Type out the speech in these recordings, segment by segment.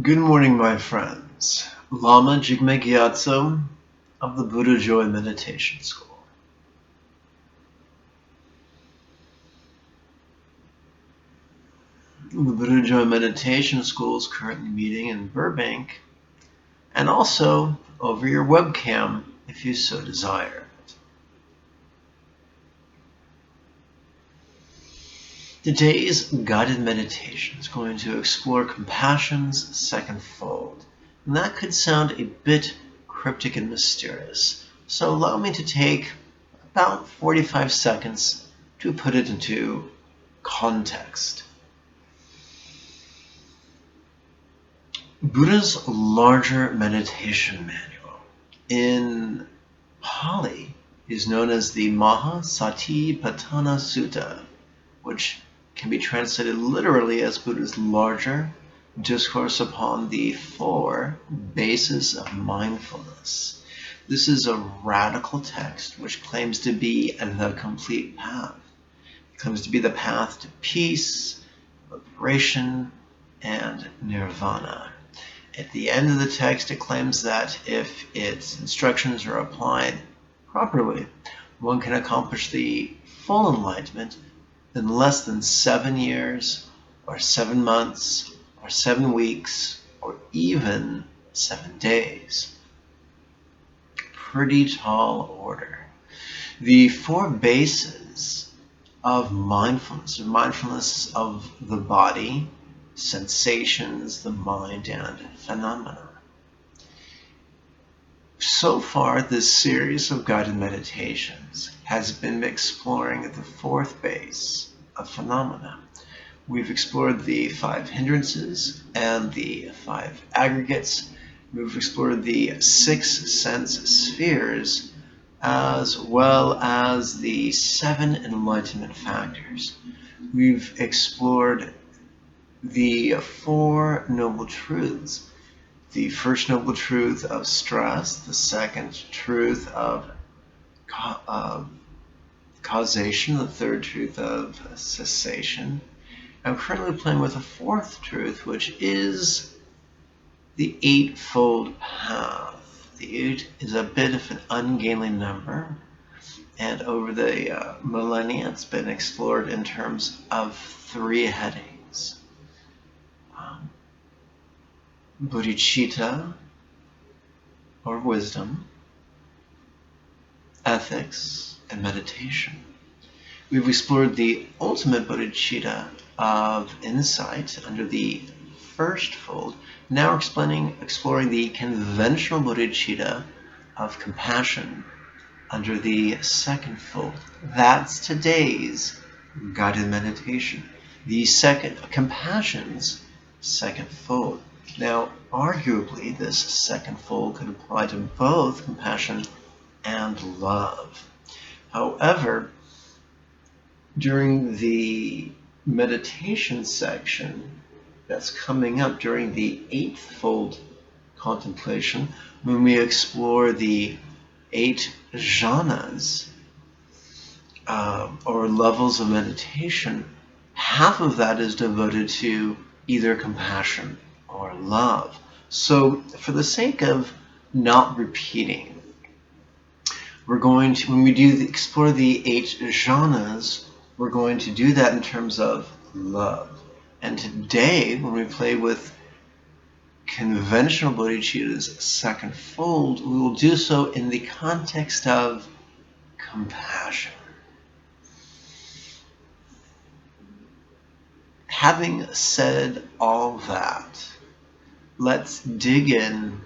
Good morning, my friends. Lama Jigme Gyatso of the Buddha Joy Meditation School. The Buddha Joy Meditation School is currently meeting in Burbank and also over your webcam if you so desire. Today's guided meditation is going to explore compassion's second fold, and that could sound a bit cryptic and mysterious, so allow me to take about 45 seconds to put it into context. Buddha's larger meditation manual in Pali is known as the Mahasatipatthana Sutta, which can be translated literally as Buddha's larger discourse upon the 4 bases of mindfulness. This is a radical text which claims to be the complete path. It claims to be the path to peace, liberation, and nirvana. At the end of the text, it claims that if its instructions are applied properly, one can accomplish the full enlightenment in less than 7 years, or 7 months, or 7 weeks, or even 7 days. Pretty tall order. The 4 bases of mindfulness of the body, sensations, the mind, and phenomena. So far, this series of guided meditations has been exploring the 4th base of phenomena. We've explored the 5 hindrances and the 5 aggregates. We've explored the 6 sense spheres, as well as the 7 enlightenment factors. We've explored the 4 noble truths. The first noble truth of stress, the second truth of causation, the third truth of cessation. I'm currently playing with a 4th truth, which is the 8-fold path. The 8 is a bit of an ungainly number, and over the millennia it's been explored in terms of 3 headings. Bodhicitta, or wisdom, ethics, and meditation. We've explored the ultimate bodhicitta of insight under the 1st fold. Now we're exploring the conventional bodhicitta of compassion under the 2nd fold. That's today's guided meditation. The compassion's 2nd fold. Now, arguably, this 2nd fold could apply to both compassion and love. However, during the meditation section that's coming up during the 8th fold contemplation, when we explore the 8 jhanas, or levels of meditation, half of that is devoted to either compassion or love. So for the sake of not repeating, we're going to, when we explore the 8 jhanas, we're going to do that in terms of love. And today, when we play with conventional bodhicitta's 2nd fold, we will do so in the context of compassion. Having said all that, let's dig in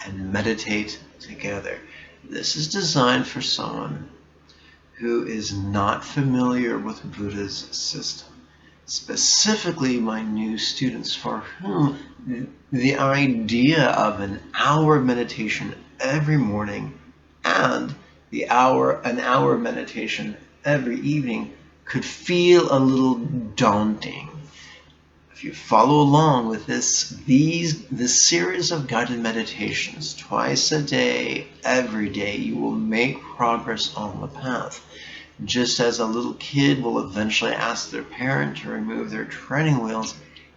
and meditate together. This is designed for someone who is not familiar with Buddha's system, specifically my new students, for whom the idea of an hour meditation every morning and an hour meditation every evening could feel a little daunting. If you follow along with this series of guided meditations twice a day, every day, you will make progress on the path. Just as a little kid will eventually ask their parent to remove their training wheels,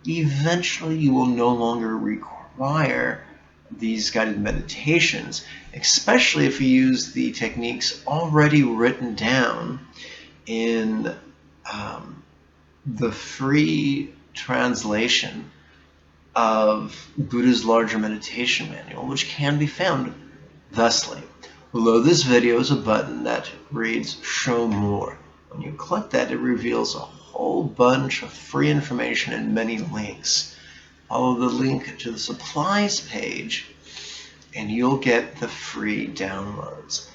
eventually you will no longer require these guided meditations, especially if you use the techniques already written down in the free translation of Buddha's Larger Meditation Manual, which can be found thusly. Below this video is a button that reads Show More. When you click that, it reveals a whole bunch of free information and many links. Follow the link to the supplies page and you'll get the free downloads.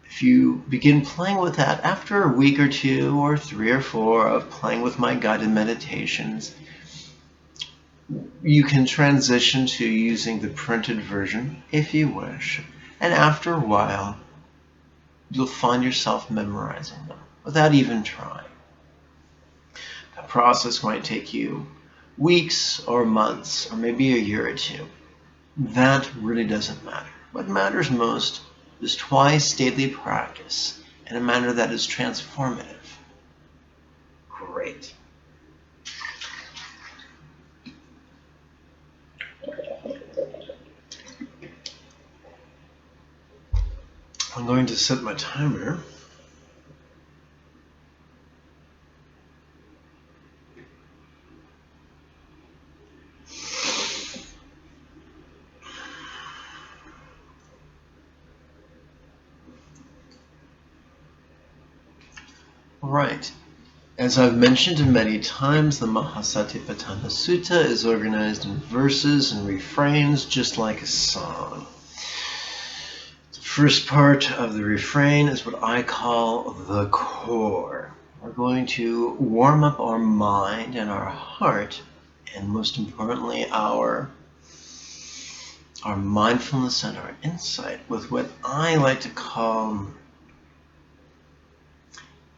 If you begin playing with that after a week or two or 3 or 4 of playing with my guided meditations, you can transition to using the printed version if you wish, and after a while you'll find yourself memorizing them without even trying. That process might take you weeks or months or maybe a year or 2. That really doesn't matter. What matters most is twice daily practice in a manner that is transformative. Great. I'm going to set my timer. Right. As I've mentioned many times, the Mahasatipatthana Sutta is organized in verses and refrains just like a song. The first part of the refrain is what I call the core. We're going to warm up our mind and our heart, and most importantly, our mindfulness and our insight with what I like to call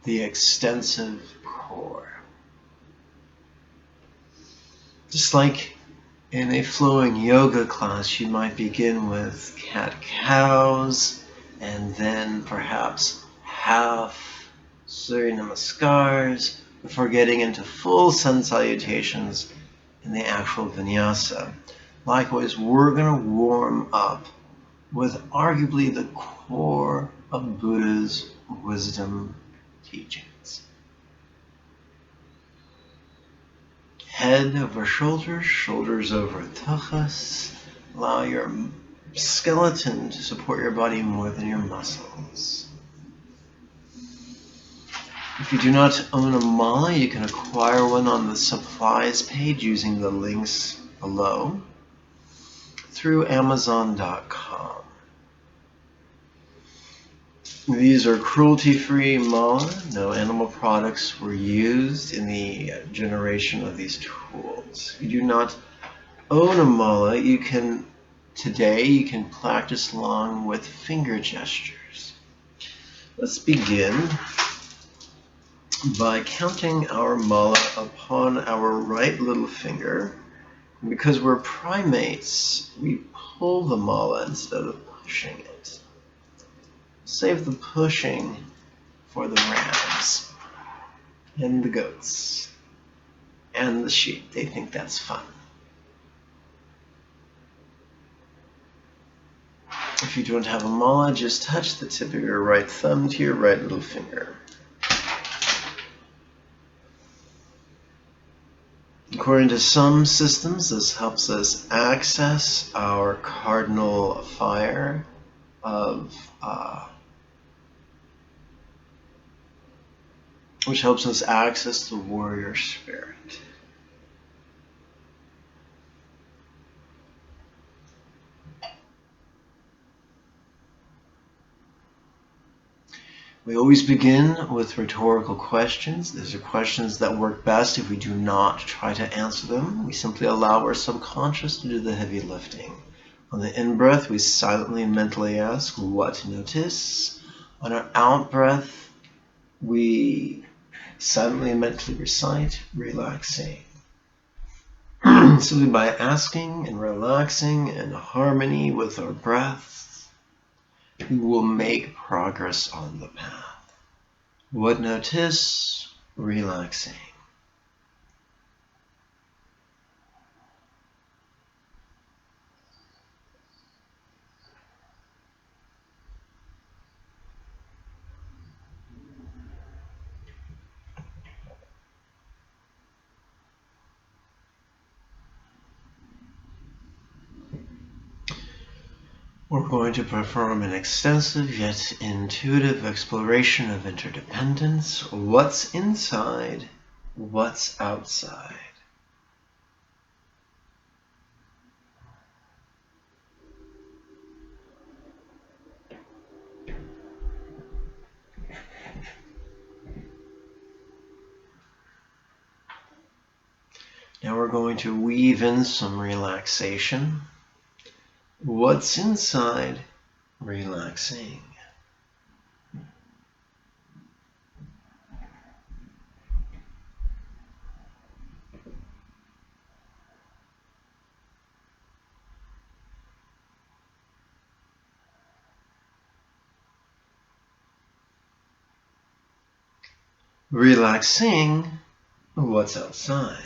the extensive core. Just like in a flowing yoga class, you might begin with cat-cows and then perhaps half Surya Namaskars before getting into full sun salutations in the actual vinyasa. Likewise, we're going to warm up with arguably the core of Buddha's wisdom teachings. Head over shoulders, shoulders over tuchus. Allow your skeleton to support your body more than your muscles. If you do not own a mala, you can acquire one on the supplies page using the links below through Amazon.com. These are cruelty-free mala. No animal products were used in the generation of these tools. If you do not own a mala, you can practice along with finger gestures. Let's begin by counting our mala upon our right little finger. And because we're primates, we pull the mala instead of pushing it. Save the pushing for the rams and the goats and the sheep. They think that's fun. If you don't have a mala, just touch the tip of your right thumb to your right little finger. According to some systems, this helps us access our cardinal fire of which helps us access the warrior spirit. We always begin with rhetorical questions. These are questions that work best if we do not try to answer them. We simply allow our subconscious to do the heavy lifting. On the in-breath, we silently and mentally ask, what notice? On our out-breath, we silently and mentally recite, relaxing. Simply by asking and relaxing in harmony with our breath, we will make progress on the path. What notice? Relaxing. We're going to perform an extensive yet intuitive exploration of interdependence. What's inside? What's outside? Now we're going to weave in some relaxation. What's inside? Relaxing. Relaxing. What's outside?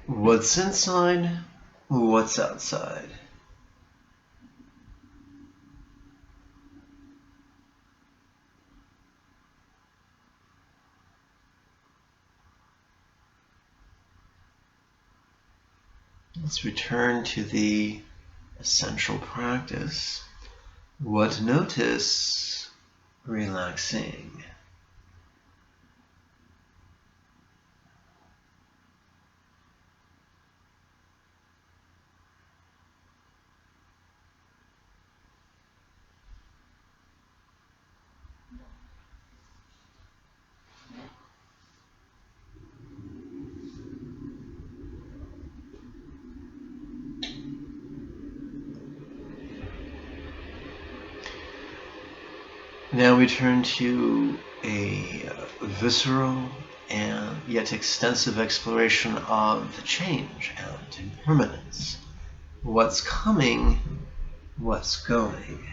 What's inside? What's outside? Let's return to the essential practice. What notice? Relaxing. Now we turn to a visceral and yet extensive exploration of the change and impermanence. What's coming? What's going?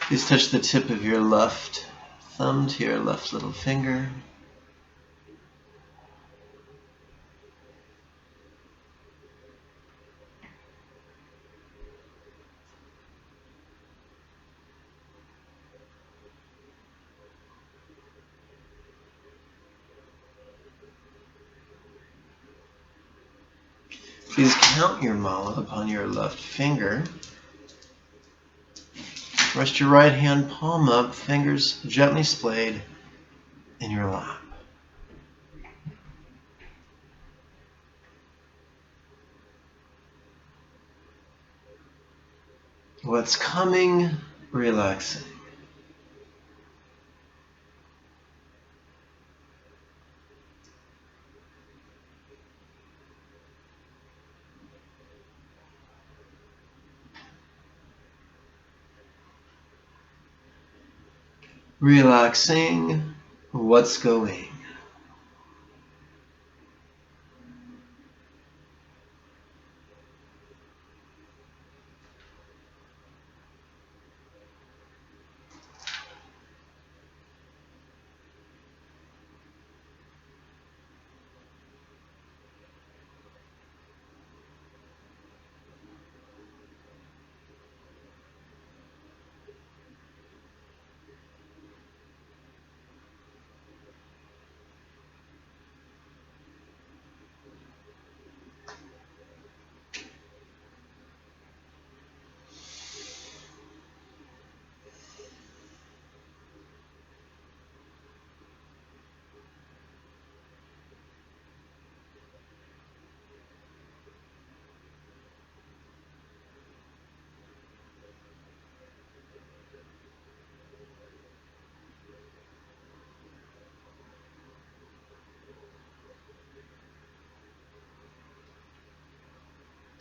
Please touch the tip of your left thumb to your left little finger. Please count your mala upon your left finger. Rest your right hand palm up, fingers gently splayed in your lap. What's coming? Relaxing. Relaxing. What's going?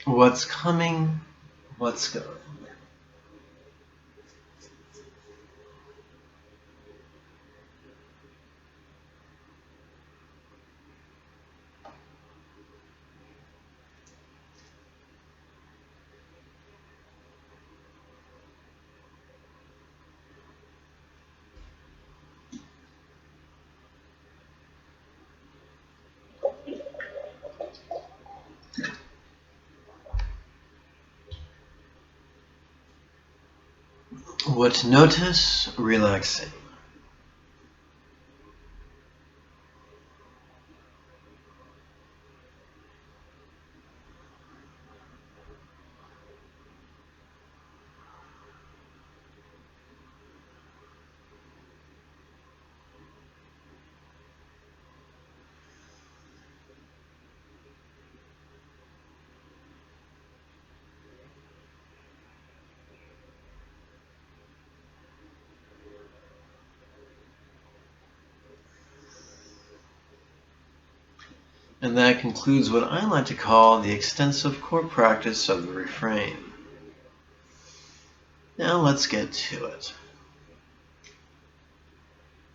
What's coming? What's going? What to notice? Relaxing. And that concludes what I like to call the extensive core practice of the refrain. Now let's get to it.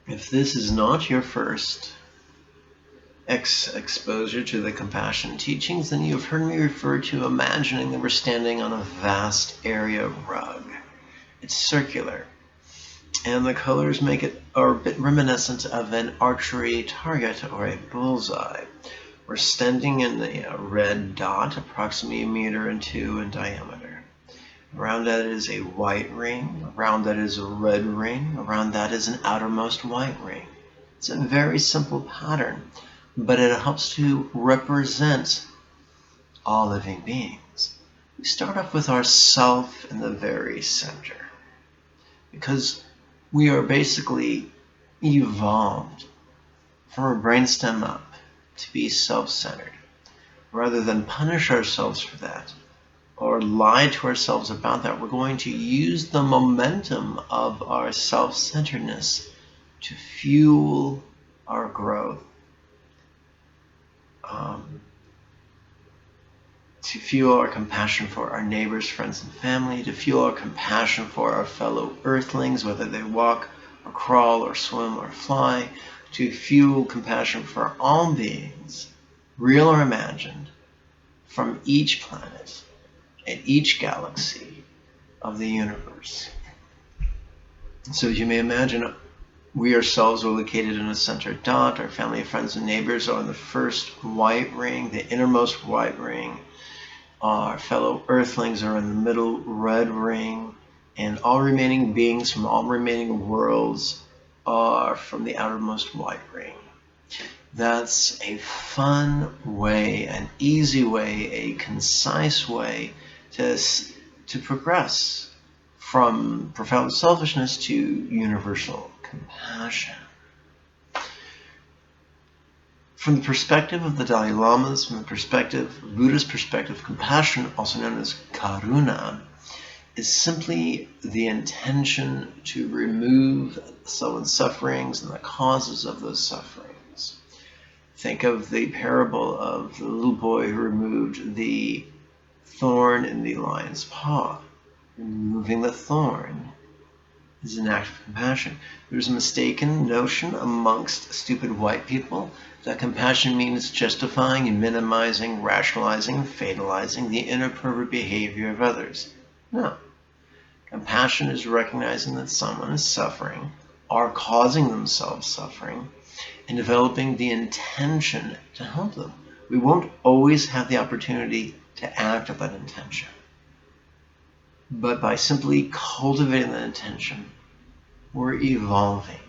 If this is not your first exposure to the compassion teachings, then you've heard me refer to imagining that we're standing on a vast area rug. It's circular, and the colors make it a bit reminiscent of an archery target or a bullseye. We're standing in a red dot, approximately 1.2 meters in diameter. Around that is a white ring, around that is a red ring, around that is an outermost white ring. It's a very simple pattern, but it helps to represent all living beings. We start off with ourself in the very center, because we are basically evolved from our brainstem up to be self-centered. Rather than punish ourselves for that or lie to ourselves about that, we're going to use the momentum of our self-centeredness to fuel our growth, to fuel our compassion for our neighbors, friends, and family, to fuel our compassion for our fellow earthlings, whether they walk or crawl or swim or fly, to fuel compassion for all beings, real or imagined, from each planet and each galaxy of the universe. So as you may imagine, we ourselves are located in a center dot. Our family, friends, and neighbors are in the first white ring, the innermost white ring. Our fellow earthlings are in the middle red ring, and all remaining beings from all remaining worlds are from the outermost white ring. That's a fun way, an easy way, a concise way to progress from profound selfishness to universal compassion. From the perspective of the Dalai Lamas, from the Buddhist perspective, compassion, also known as karuna, is simply the intention to remove someone's sufferings and the causes of those sufferings. Think of the parable of the little boy who removed the thorn in the lion's paw. Removing the thorn is an act of compassion. There's a mistaken notion amongst stupid white people that compassion means justifying and minimizing, rationalizing, and fatalizing the inappropriate behavior of others. No. Compassion is recognizing that someone is suffering, or causing themselves suffering, and developing the intention to help them. We won't always have the opportunity to act on that intention. But by simply cultivating that intention, we're evolving.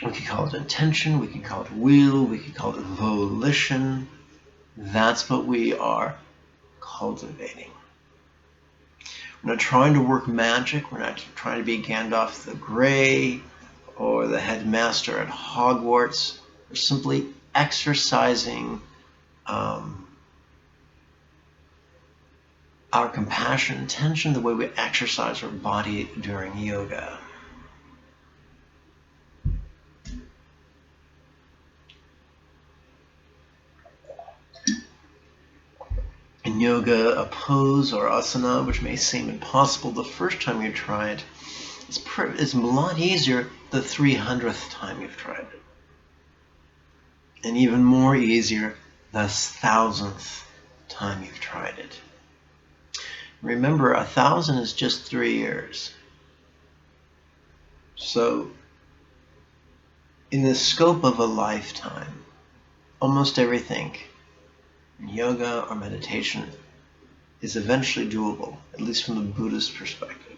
We can call it intention, we can call it will, we can call it volition. That's what we are cultivating. We're not trying to work magic. We're not trying to be Gandalf the Grey or the headmaster at Hogwarts. We're simply exercising our compassion, intention, the way we exercise our body during yoga. In yoga, a pose or asana, which may seem impossible the first time you try it, is a lot easier the 300th time you've tried it. And even more easier the 1,000th time you've tried it. Remember, 1,000 is just 3 years. So, in the scope of a lifetime, almost everything in yoga or meditation is eventually doable, at least from the Buddhist perspective.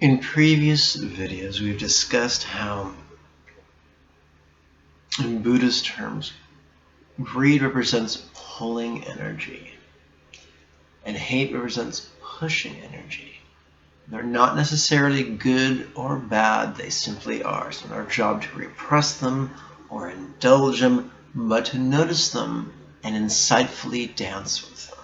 In previous videos, we've discussed how, in Buddhist terms, greed represents pulling energy, and hate represents pushing energy. They're not necessarily good or bad, they simply are. It's not our job to repress them or indulge them, but to notice them and insightfully dance with them.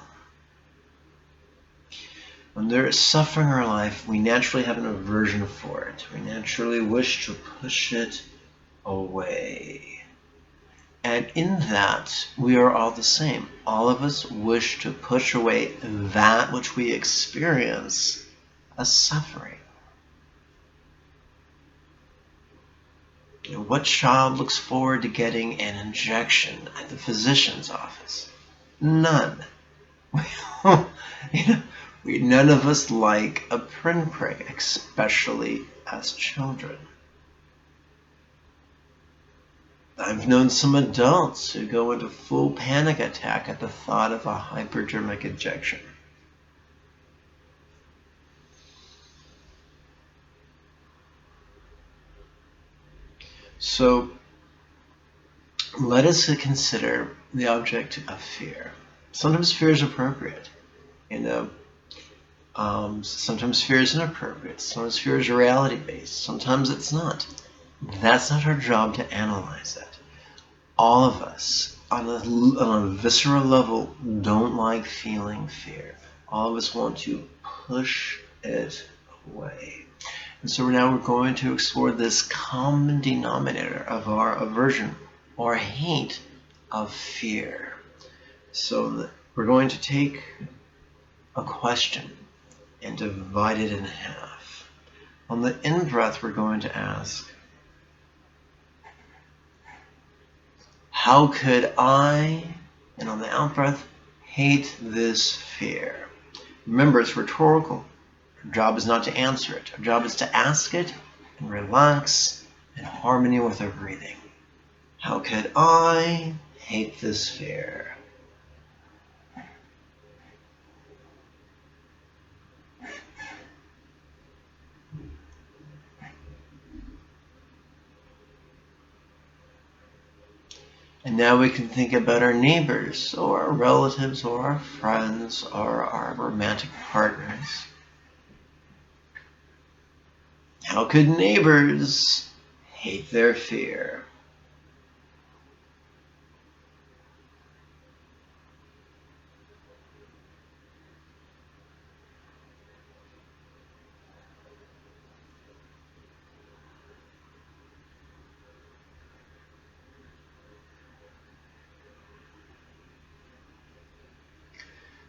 When there is suffering in our life, we naturally have an aversion for it. We naturally wish to push it away. And in that, we are all the same. All of us wish to push away that which we experience as suffering. What child looks forward to getting an injection at the physician's office? None. None of us like a pinprick, especially as children. I've known some adults who go into full panic attack at the thought of a hypodermic injection. So let us consider the object of fear. Sometimes fear is appropriate. Sometimes fear is inappropriate. Sometimes fear is reality-based. Sometimes it's not. That's not our job to analyze it. All of us, on a visceral level, don't like feeling fear. All of us want to push it away. And so now we're going to explore this common denominator of our aversion or hate of fear. So we're going to take a question and divide it in half. On the in-breath, we're going to ask, how could I, and on the out-breath, hate this fear? Remember, it's rhetorical. Our job is not to answer it. Our job is to ask it and relax in harmony with our breathing. How could I hate this fear? And now we can think about our neighbors, or our relatives, or our friends, or our romantic partners. How could neighbors hate their fear?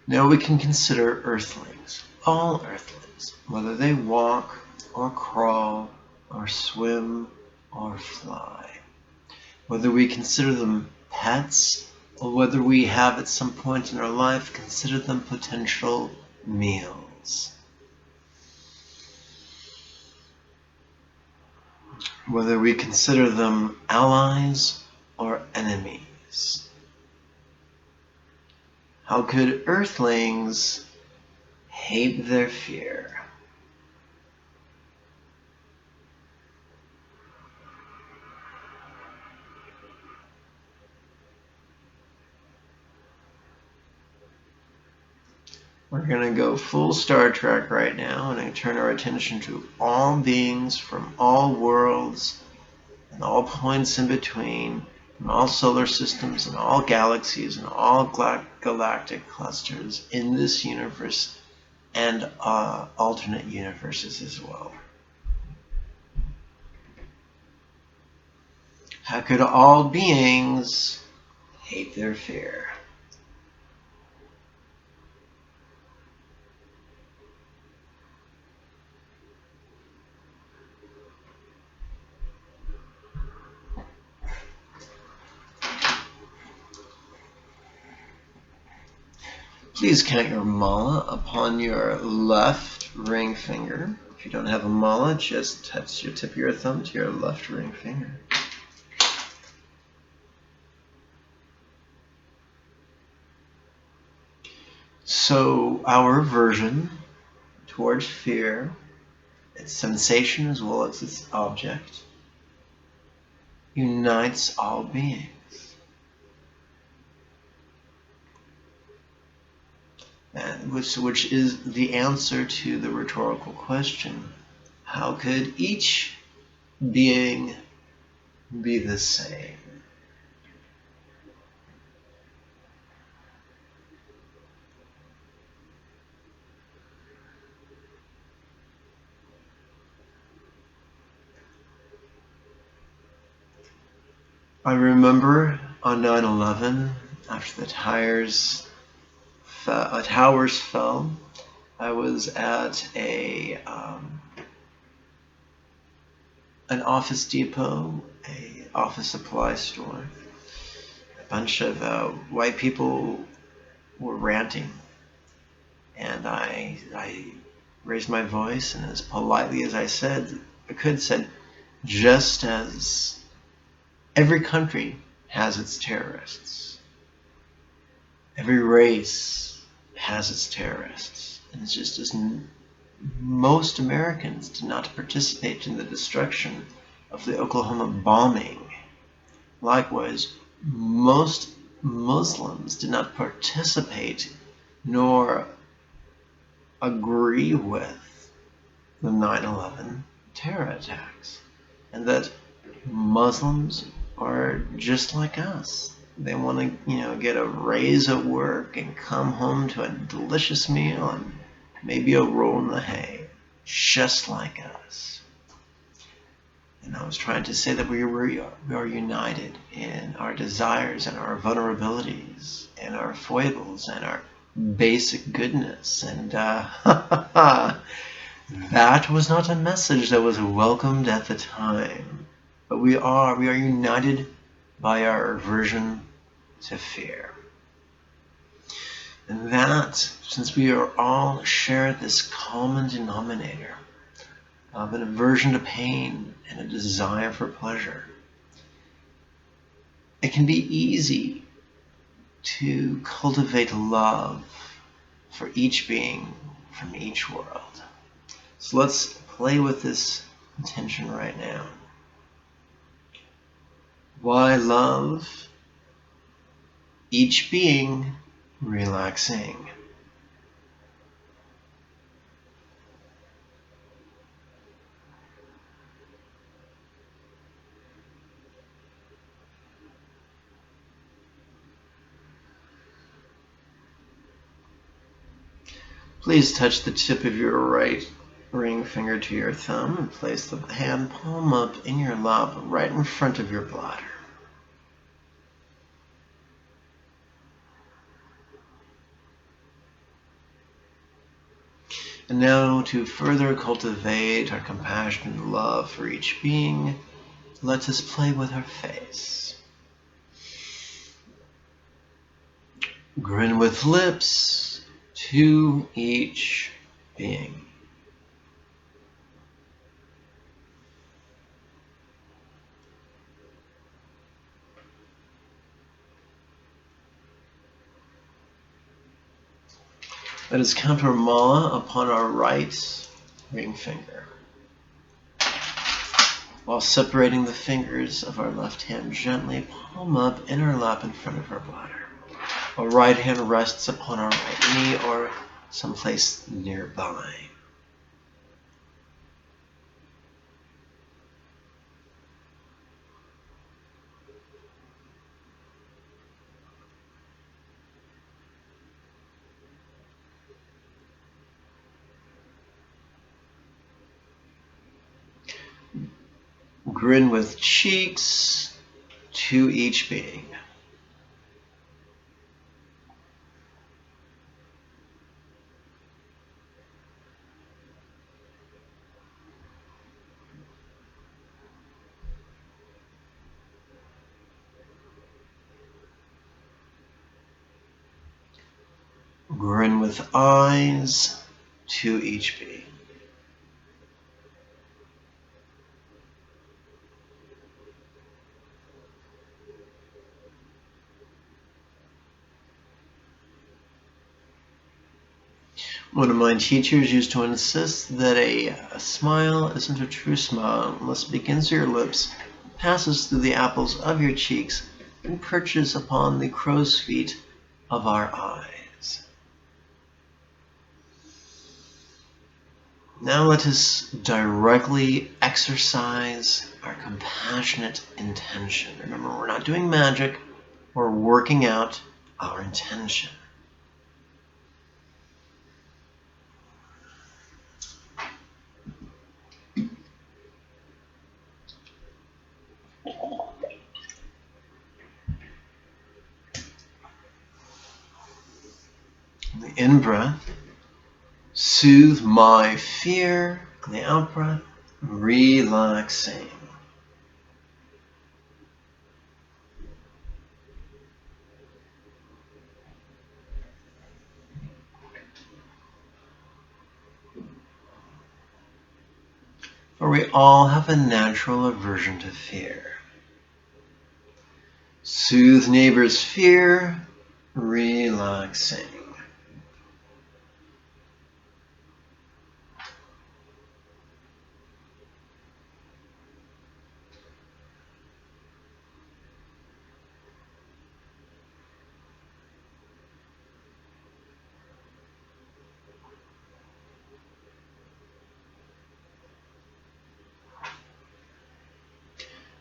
Now we can consider earthlings, all earthlings, whether they walk or crawl or swim or fly. Whether we consider them pets or whether we have at some point in our life considered them potential meals. Whether we consider them allies or enemies. How could earthlings hate their fear? We're going to go full Star Trek right now and turn our attention to all beings from all worlds and all points in between, and all solar systems and all galaxies and all galactic clusters in this universe and alternate universes as well. How could all beings hate their fear? Please count your mala upon your left ring finger. If you don't have a mala, just touch your tip of your thumb to your left ring finger. So our aversion towards fear its sensation as well as its object, unites all beings. And which is the answer to the rhetorical question, how could each being be the same? I remember on 9/11, after the towers fell, I was at an Office Depot, a office supply store. A bunch of white people were ranting, and I raised my voice, and as politely as I could, said, just as every country has its terrorists, every race has its terrorists, and it's just as most Americans did not participate in the destruction of the Oklahoma bombing. Likewise, most Muslims did not participate nor agree with the 9/11 terror attacks, and that Muslims are just like us. They want to, get a raise at work and come home to a delicious meal and maybe a roll in the hay, just like us. And I was trying to say that we are united in our desires and our vulnerabilities and our foibles and our basic goodness. And that was not a message that was welcomed at the time. But we are united by our aversion to fear. And that, since we are all share this common denominator of an aversion to pain and a desire for pleasure, it can be easy to cultivate love for each being from each world. So let's play with this intention right now. Why love each being relaxing? Please touch the tip of your right ring finger to your thumb and place the hand palm up in your lap right in front of your bladder. And now, to further cultivate our compassion and love for each being, let us play with our face. Grin with lips to each being. Let us counter Mala upon our right ring finger, while separating the fingers of our left hand gently, palm up in our lap in front of our bladder. Our right hand rests upon our right knee or someplace nearby. Grin with cheeks to each being. Grin with eyes to each being. One of my teachers used to insist that a smile isn't a true smile unless it begins through your lips, passes through the apples of your cheeks, and perches upon the crow's feet of our eyes. Now let us directly exercise our compassionate intention. Remember, we're not doing magic, we're working out our intention. The in-breath, soothe my fear. The out-breath, relaxing. For we all have a natural aversion to fear. Soothe neighbor's fear, relaxing.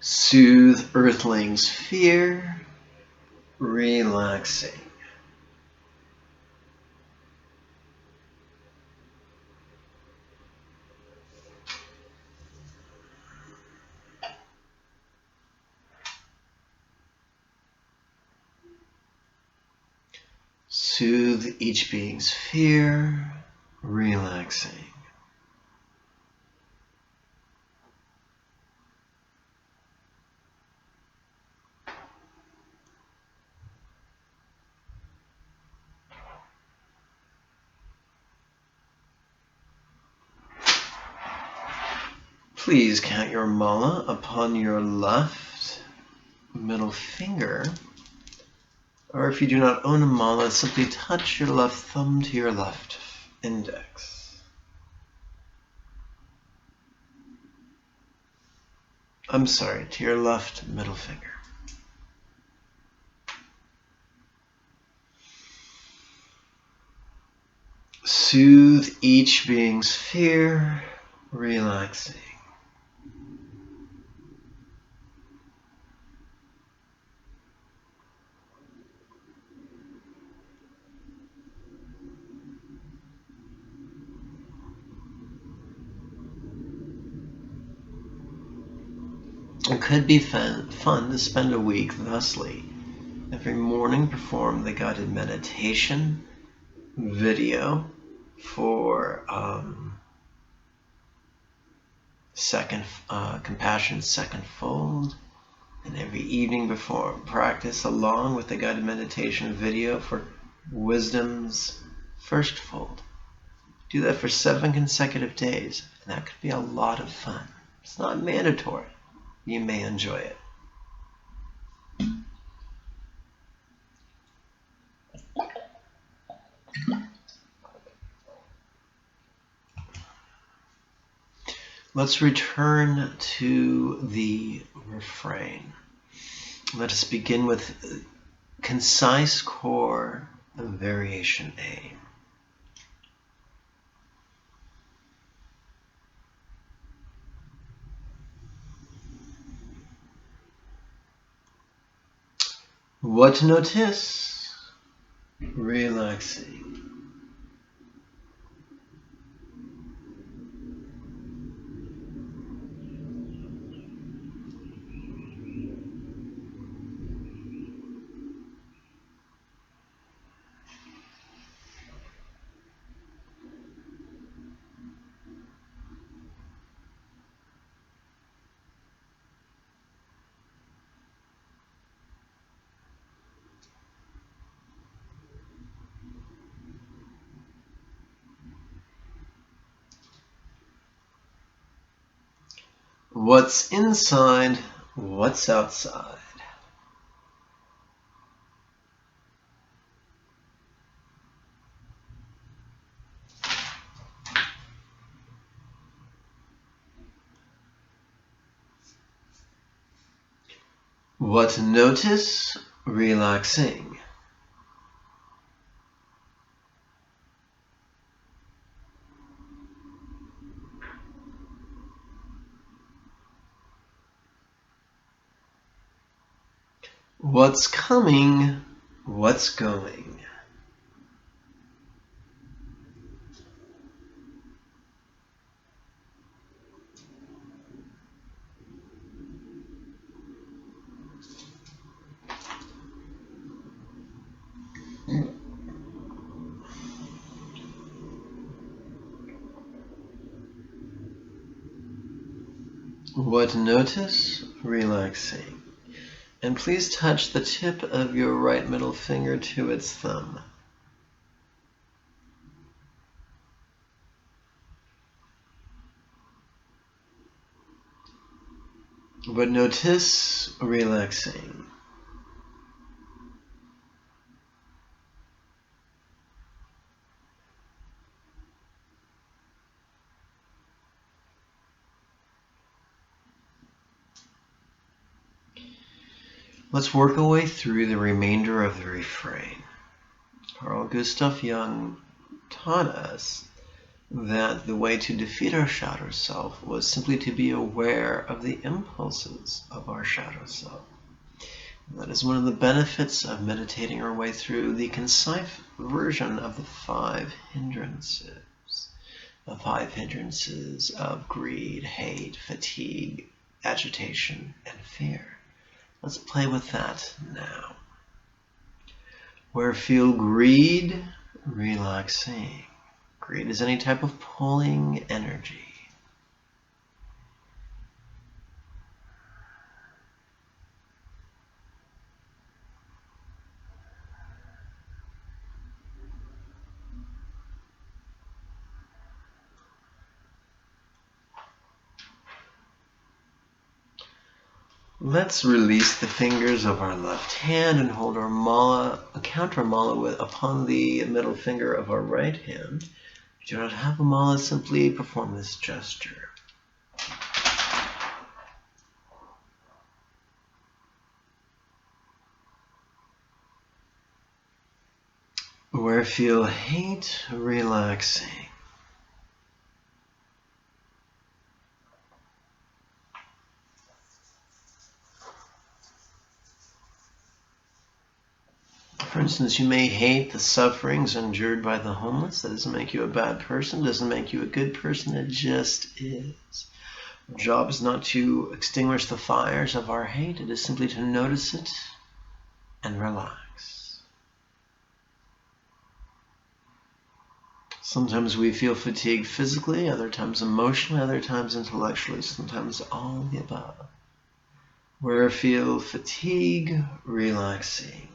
Soothe earthling's fear, relaxing. Soothe each being's fear, relaxing. Please count your mala upon your left middle finger. Or if you do not own a mala, simply touch your left thumb to your left index. I'm sorry, to your left middle finger. Soothe each being's fear, relaxing. It could be fun to spend a week thusly. Every morning perform the guided meditation video for compassion second fold, and every evening before practice along with the guided meditation video for wisdom's first fold. Do that for 7 consecutive days, and that could be a lot of fun. It's not mandatory. You may enjoy it. Let's return to the refrain. Let us begin with concise core of variation A. What notice? Relaxing. What's inside? What's outside? What notice? Relaxing. What's coming? What's going? What notice? Relaxing. And please touch the tip of your right middle finger to its thumb. What notice? Relaxing. Let's work our way through the remainder of the refrain. Carl Gustav Jung taught us that the way to defeat our shadow self was simply to be aware of the impulses of our shadow self. And that is one of the benefits of meditating our way through the concise version of the 5 hindrances. The 5 hindrances of greed, hate, fatigue, agitation, and fear. Let's play with that now. Where feel greed? Relaxing. Greed is any type of pulling energy. Let's release the fingers of our left hand and hold our mala, counter mala upon the middle finger of our right hand. If you do not have a mala, simply perform this gesture. Where feel hate? Relaxing. For instance, you may hate the sufferings endured by the homeless. That doesn't make you a bad person, doesn't make you a good person, it just is. Our job is not to extinguish the fires of our hate, it is simply to notice it and relax. Sometimes we feel fatigued physically, other times emotionally, other times intellectually, sometimes all of the above. Where feel fatigue? Relaxing.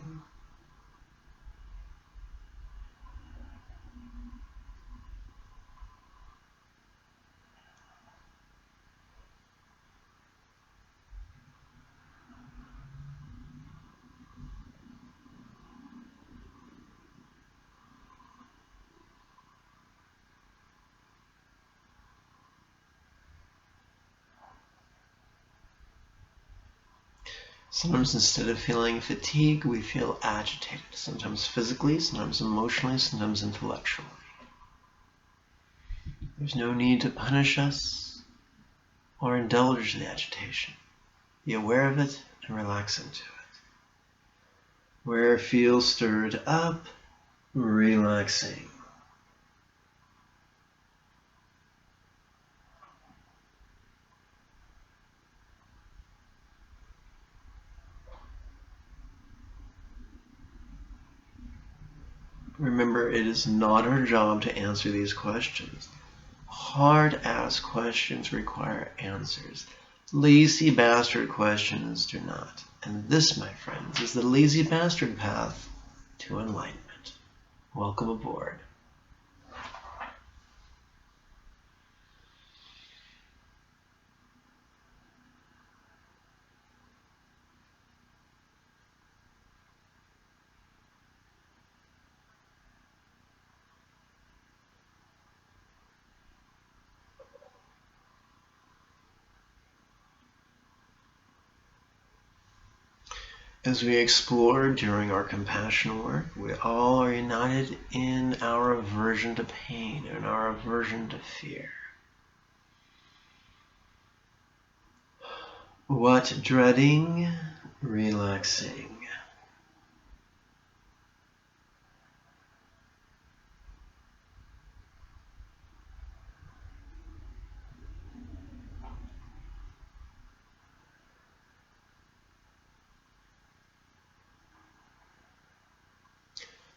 Sometimes instead of feeling fatigue, we feel agitated, sometimes physically, sometimes emotionally, sometimes intellectually. There's no need to punish us or indulge the agitation. Be aware of it and relax into it. Where feel stirred up, relaxing. Remember, it is not our job to answer these questions. Hard-ass questions require answers. Lazy bastard questions do not. And this, my friends, is the lazy bastard path to enlightenment. Welcome aboard. As we explored during our compassion work, we all are united in our aversion to pain and our aversion to fear. What dreading? Relaxing.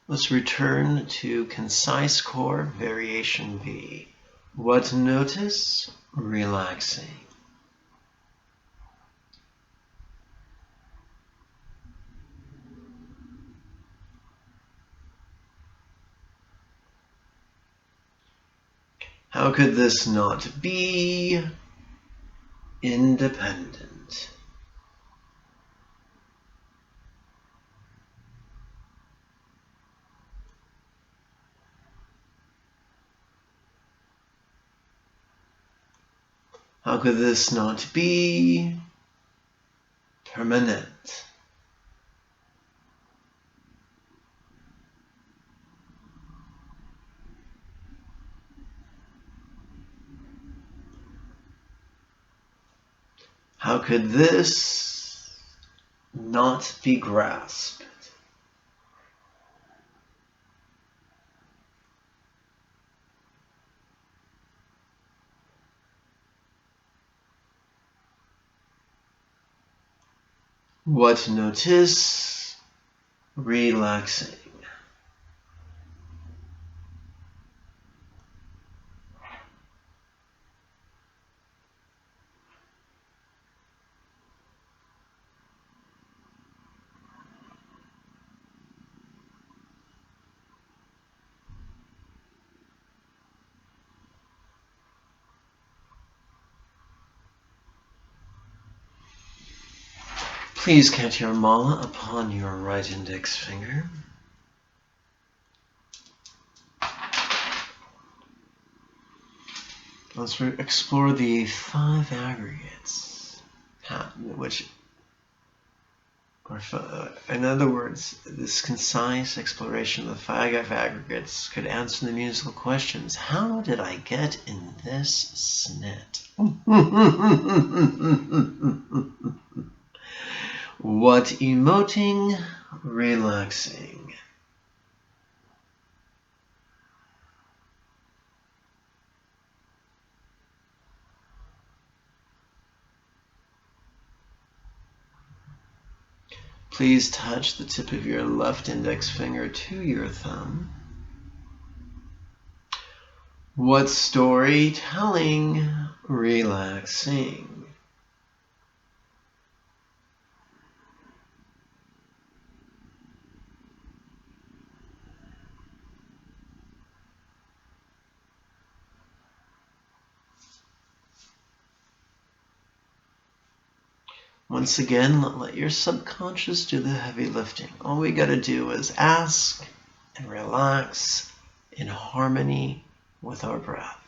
Let's return to concise core variation B. What notice? Relaxing. How could this not be independent? How could this not be permanent? How could this not be grasped? What notice? Relaxing. Please count your mala upon your right index finger. Let's explore the 5 aggregates, in other words, this concise exploration of the 5 aggregates could answer the musical questions. How did I get in this snit? What emoting? Relaxing. Please touch the tip of your left index finger to your thumb. What storytelling? Relaxing. Once again, let your subconscious do the heavy lifting. All we got to do is ask and relax in harmony with our breath.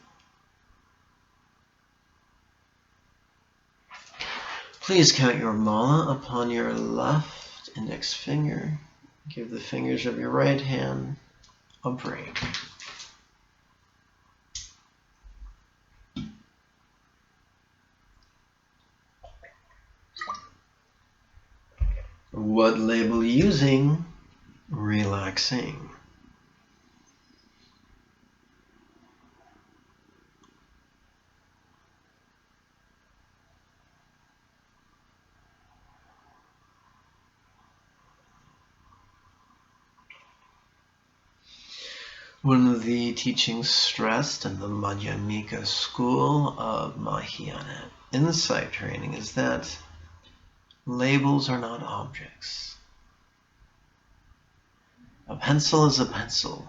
Please count your mala upon your left index finger. Give the fingers of your right hand a break. What label using? Relaxing. One of the teachings stressed in the Madhyamika school of Mahayana insight training is that labels are not objects. A pencil is a pencil,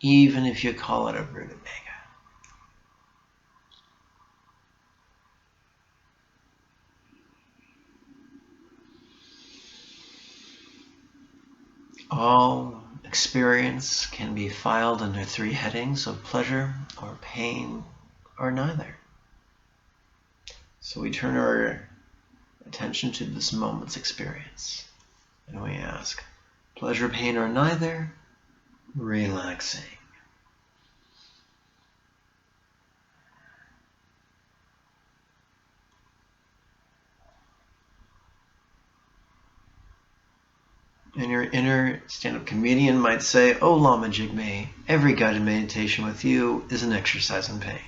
even if you call it a rutabaga. All experience can be filed under 3 headings of pleasure or pain or neither. So we turn our attention to this moment's experience. And we ask, pleasure, pain, or neither? Relaxing. And your inner stand-up comedian might say, oh, Lama Jigme, every guided meditation with you is an exercise in pain.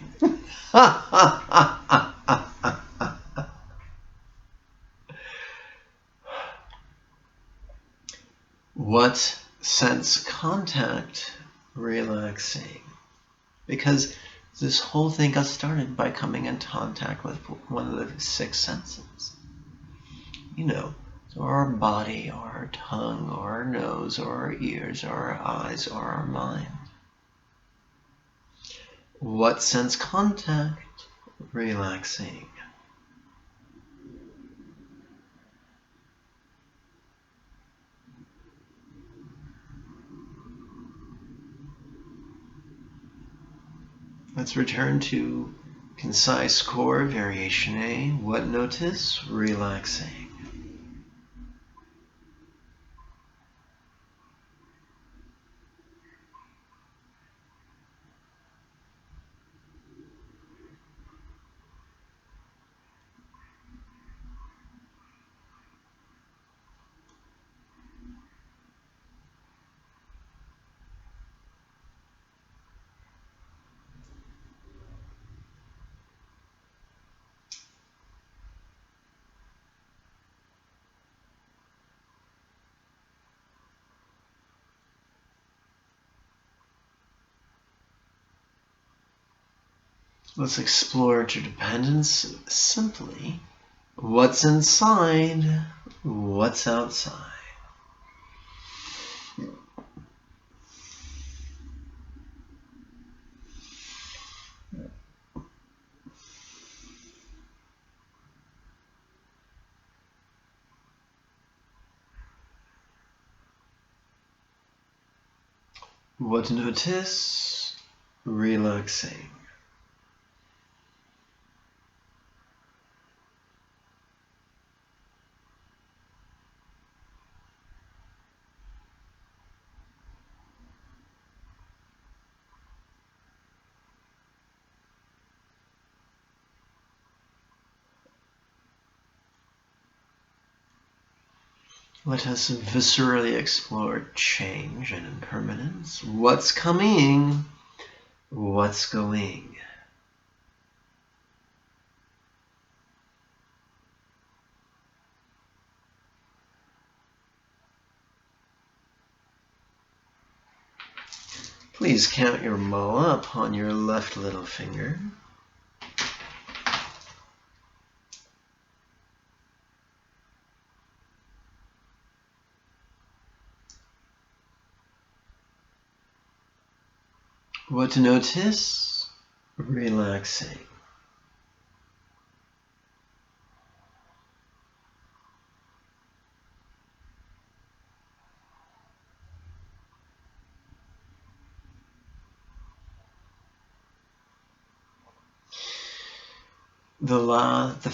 What sense contact? Relaxing. Because this whole thing got started by coming in contact with one of the 6 senses. You know, so our body, or our tongue, or our nose, or our ears, or our eyes, or our mind. What sense contact? Relaxing. Let's return to concise core, variation A. What notice? Relaxing. Let's explore interdependence simply. What's inside? What's outside? What notice? Relaxing. Let us viscerally explore change and impermanence. What's coming? What's going? Please count your mo up on your left little finger. What to notice? Relaxing. The last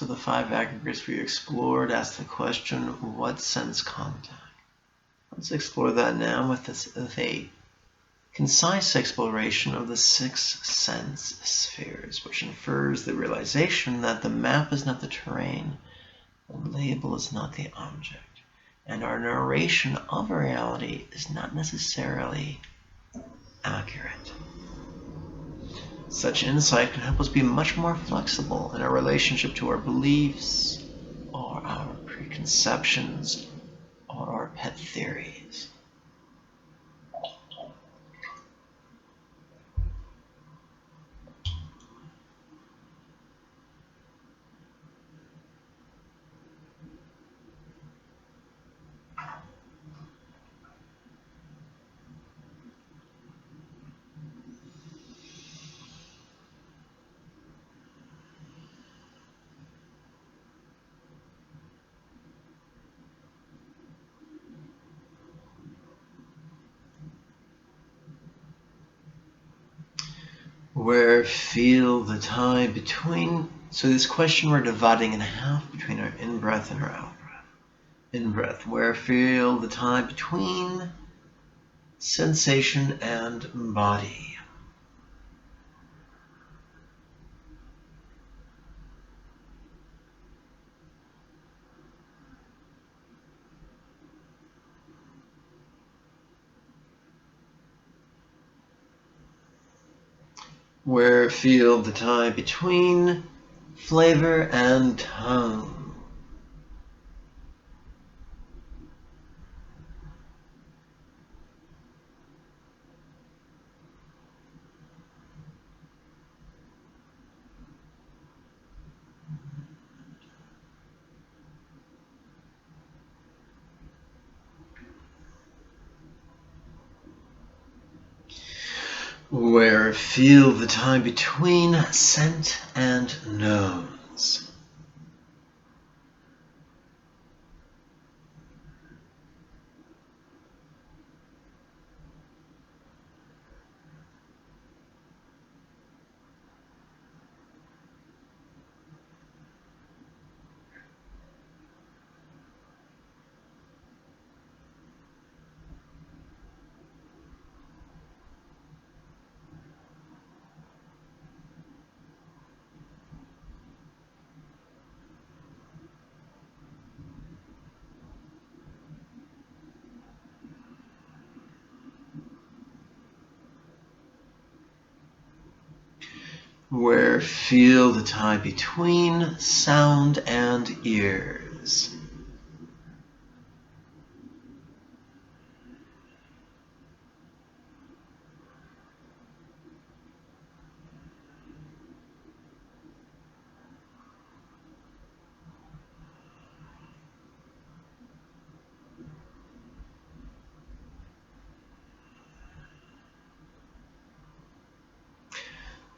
of the 5 aggregates we explored asked the question, what sense contact? Let's explore that now with a concise exploration of the 6 sense spheres, which infers the realization that the map is not the terrain, the label is not the object, and our narration of reality is not necessarily accurate. Such insight can help us be much more flexible in our relationship to our beliefs, or our preconceptions, or our pet theories. Feel the tie between, so this question we're dividing in half between our in-breath and out-breath. In-breath, where feel the time between sensation and body. Where feel the time between flavor and tone. Where feel the time between scent and nose. Where feel the time between sound and ears.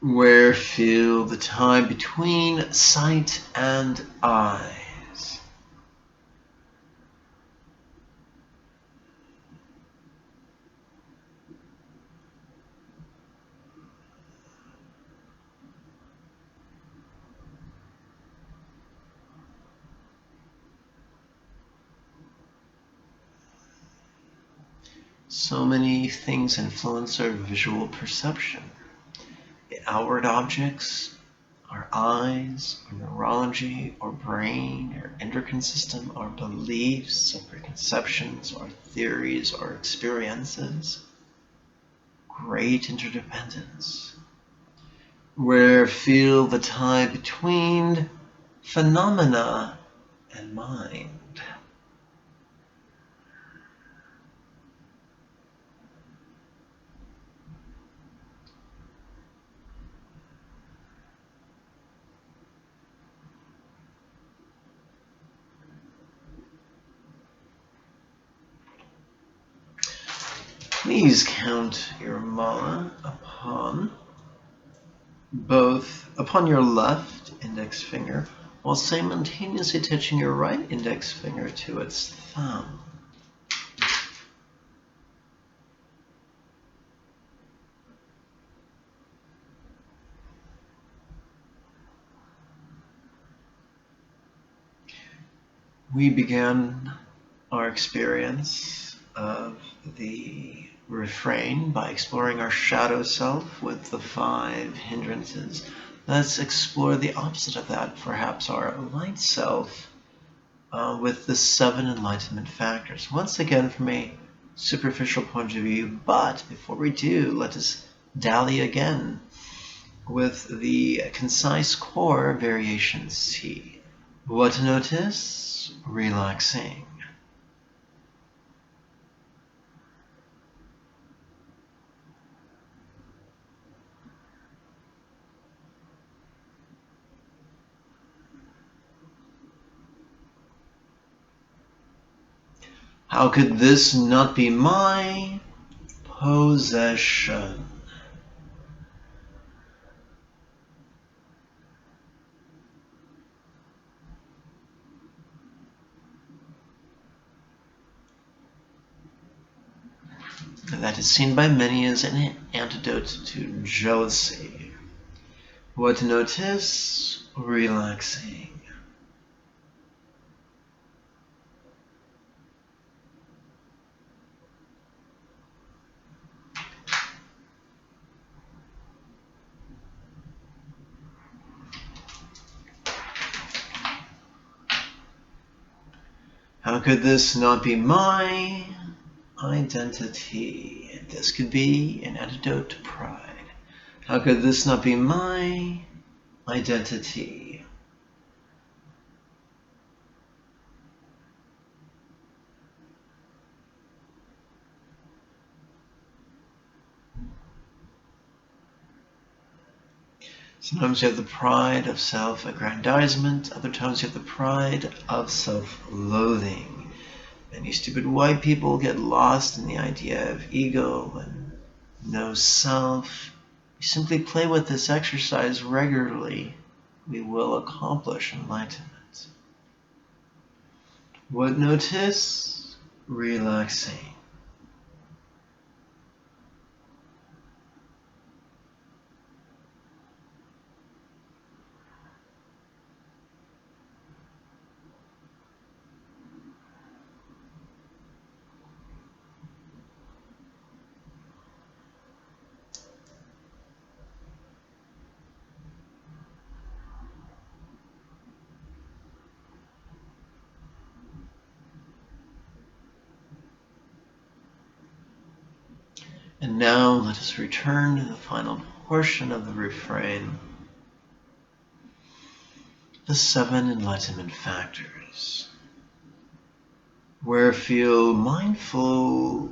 Where feel the time between sight and eyes. So many things influence our visual perception. The outward objects, our eyes, our neurology, our brain, our endocrine system, our beliefs, our preconceptions, our theories, our experiences. Great interdependence. Where feel the tie between phenomena and mind. Please count your mala upon your left index finger while simultaneously touching your right index finger to its thumb. We began our experience of the refrain by exploring our shadow self with the 5 hindrances. Let's explore the opposite of that, perhaps our light self, with the 7 enlightenment factors. Once again, from a superficial point of view, but before we do, let us dally again with the concise core variation C. What to notice? Relaxing. How could this not be my possession? That is seen by many as an antidote to jealousy. What to notice? Relaxing. How could this not be my identity? This could be an antidote to pride. How could this not be my identity? Sometimes you have the pride of self-aggrandizement, other times you have the pride of self-loathing. Many stupid white people get lost in the idea of ego and no self. You simply play with this exercise regularly, we will accomplish enlightenment. What notice? Relaxing. And now let us return to the final portion of the refrain. The 7 enlightenment factors. Where feel mindful,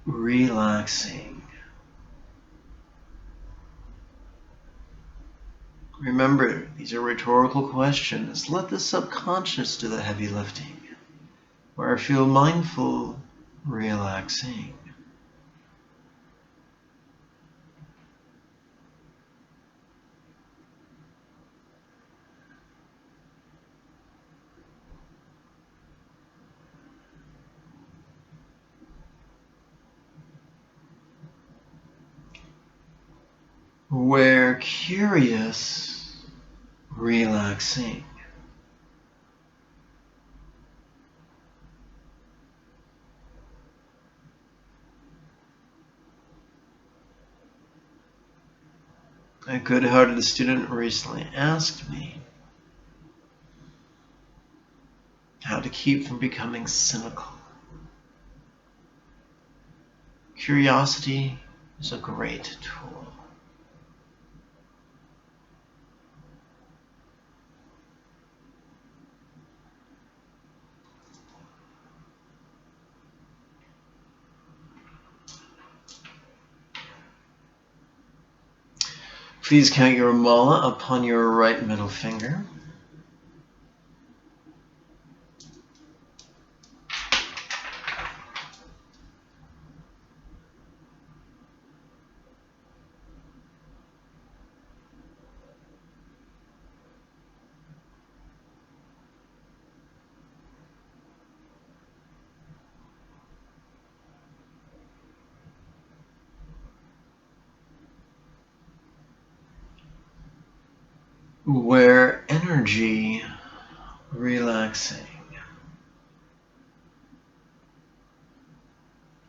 relaxing. Remember, these are rhetorical questions. Let the subconscious do the heavy lifting. Where feel mindful, relaxing. Where curious, relaxing. A good-hearted student recently asked me how to keep from becoming cynical. Curiosity is a great tool. Please count your mala upon your right middle finger. Where energy, relaxing.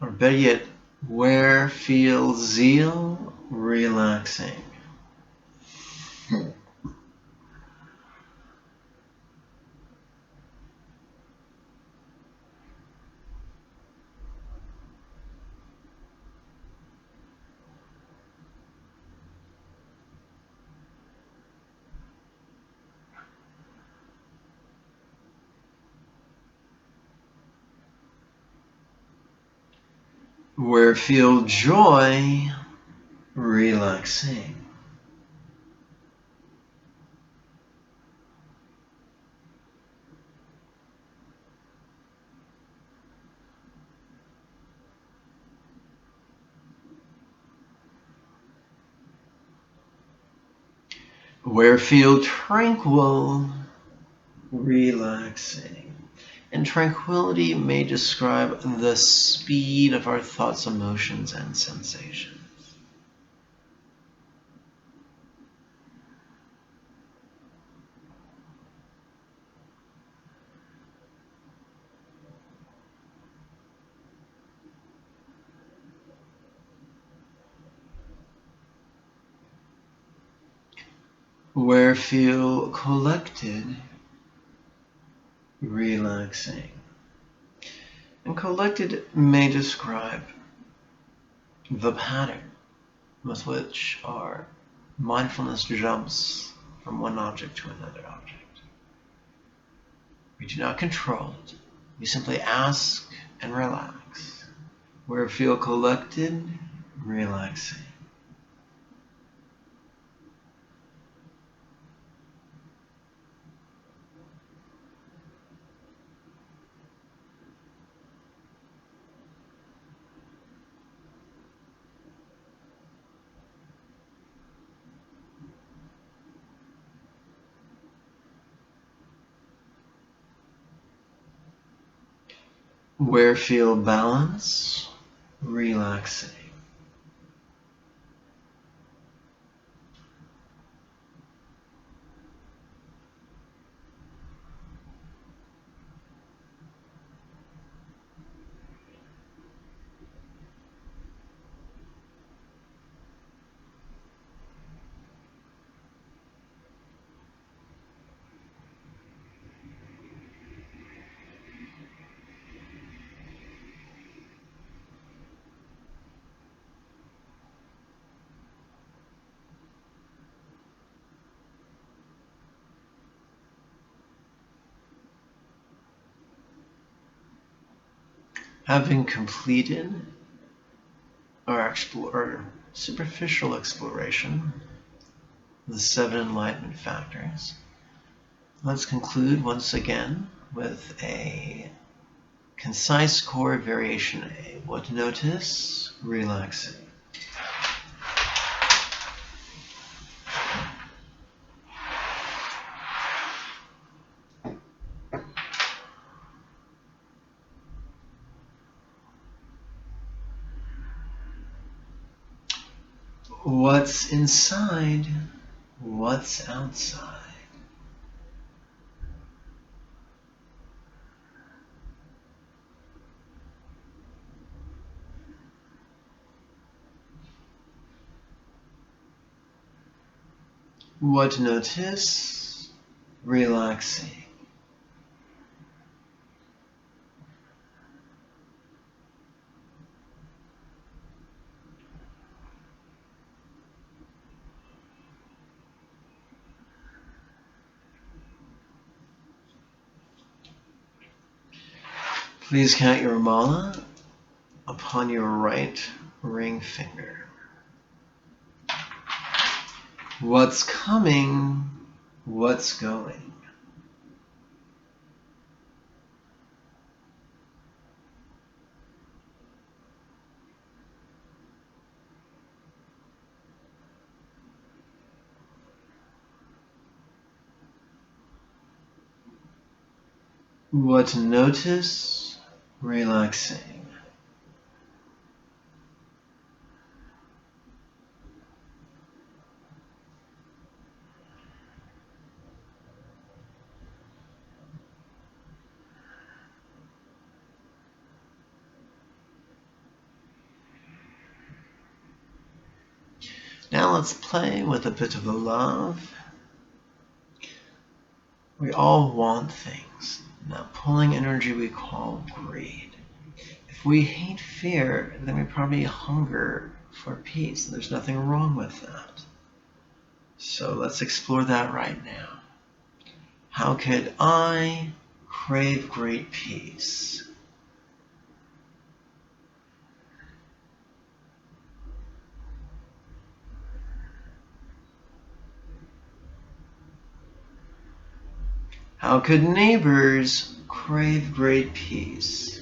Or better yet, where feel zeal, relaxing. Where feel joy, relaxing. Where feel tranquil, relaxing. And tranquility may describe the speed of our thoughts, emotions, and sensations. Where feel collected, relaxing. And collected may describe the pattern with which our mindfulness jumps from one object to another object. We do not control it. We simply ask and relax. Where feel collected, relaxing. Where feel balance, relaxing. Having completed our superficial exploration of the 7 enlightenment factors, let's conclude once again with a concise core variation A. What to notice? Relaxing. What's inside? What's outside? What to notice? Relaxing. Please count your mala upon your right ring finger. What's coming? What's going? What to notice? Relaxing. Now let's play with a bit of the love. We all want things. That pulling energy we call greed. If we hate fear, then we probably hunger for peace. There's nothing wrong with that. So let's explore that right now. How could I crave great peace? How could neighbors crave great peace?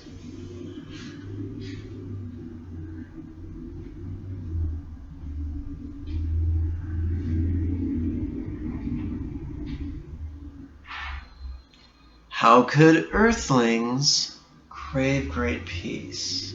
How could earthlings crave great peace?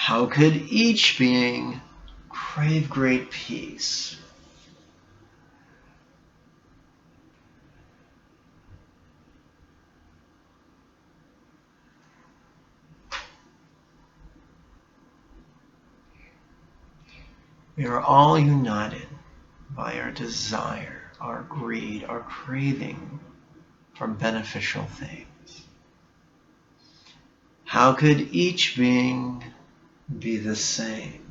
How could each being crave great peace? We are all united by our desire, our greed, our craving for beneficial things. How could each being be the same?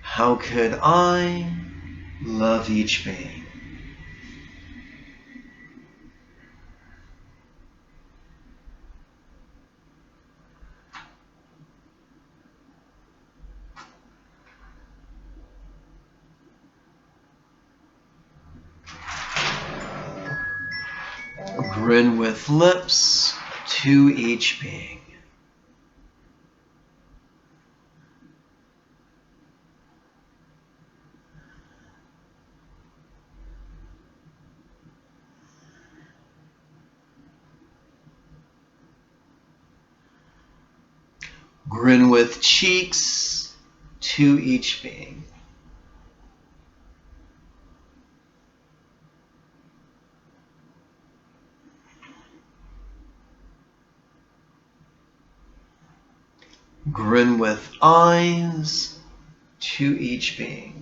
How could I love each being? Grin with lips to each being. Grin with cheeks to each being. Grin with eyes to each being.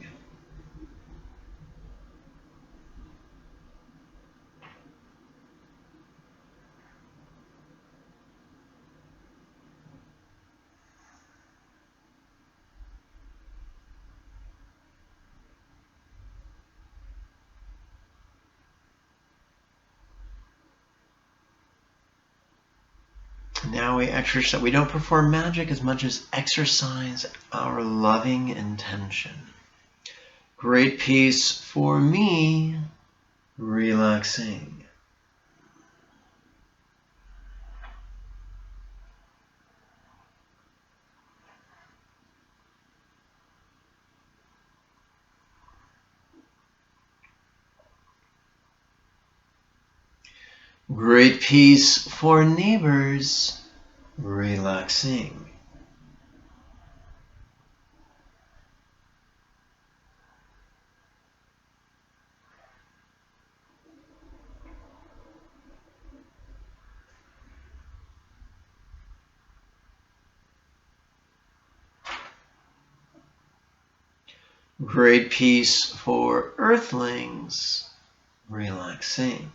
Now we exercise. We don't perform magic as much as exercise our loving intention. Great peace for me, relaxing. Great peace for neighbors, relaxing. Great peace for earthlings, relaxing.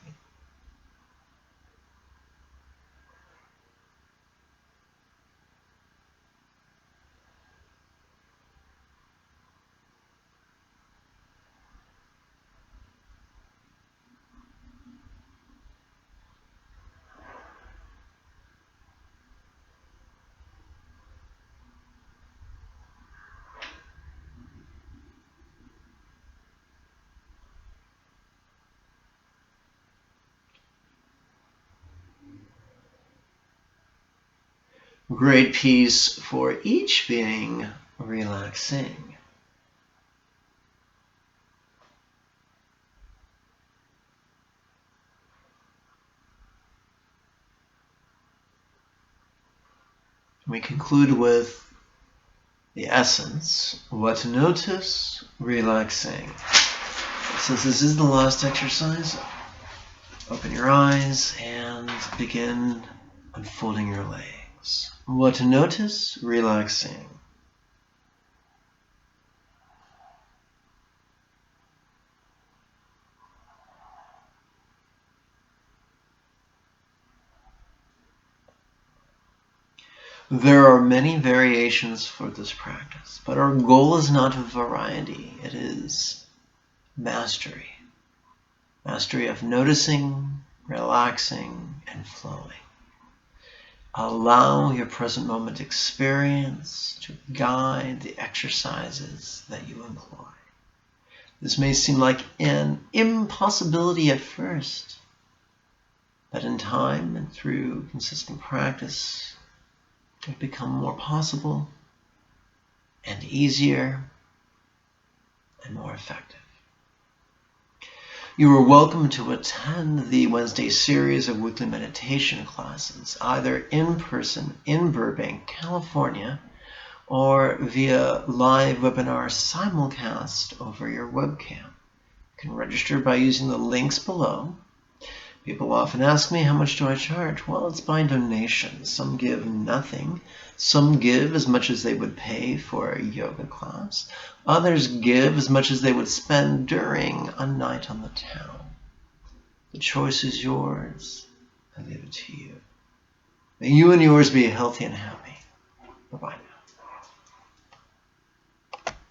Great peace for each being, relaxing. We conclude with the essence, what to notice, relaxing. Since this is the last exercise, open your eyes and begin unfolding your legs. What to notice, relaxing. There are many variations for this practice, but our goal is not variety, it is mastery. Mastery of noticing, relaxing, and flowing. Allow your present moment experience to guide the exercises that you employ. This may seem like an impossibility at first, but in time and through consistent practice, it will become more possible and easier and more effective. You are welcome to attend the Wednesday series of weekly meditation classes, either in person in Burbank, California, or via live webinar simulcast over your webcam. can register by using the links below. People often ask me, how much do I charge? Well, it's by donation. Some give nothing. Some give as much as they would pay for a yoga class. Others give as much as they would spend during a night on the town. The choice is yours. I leave it to you. May you and yours be healthy and happy. Bye-bye.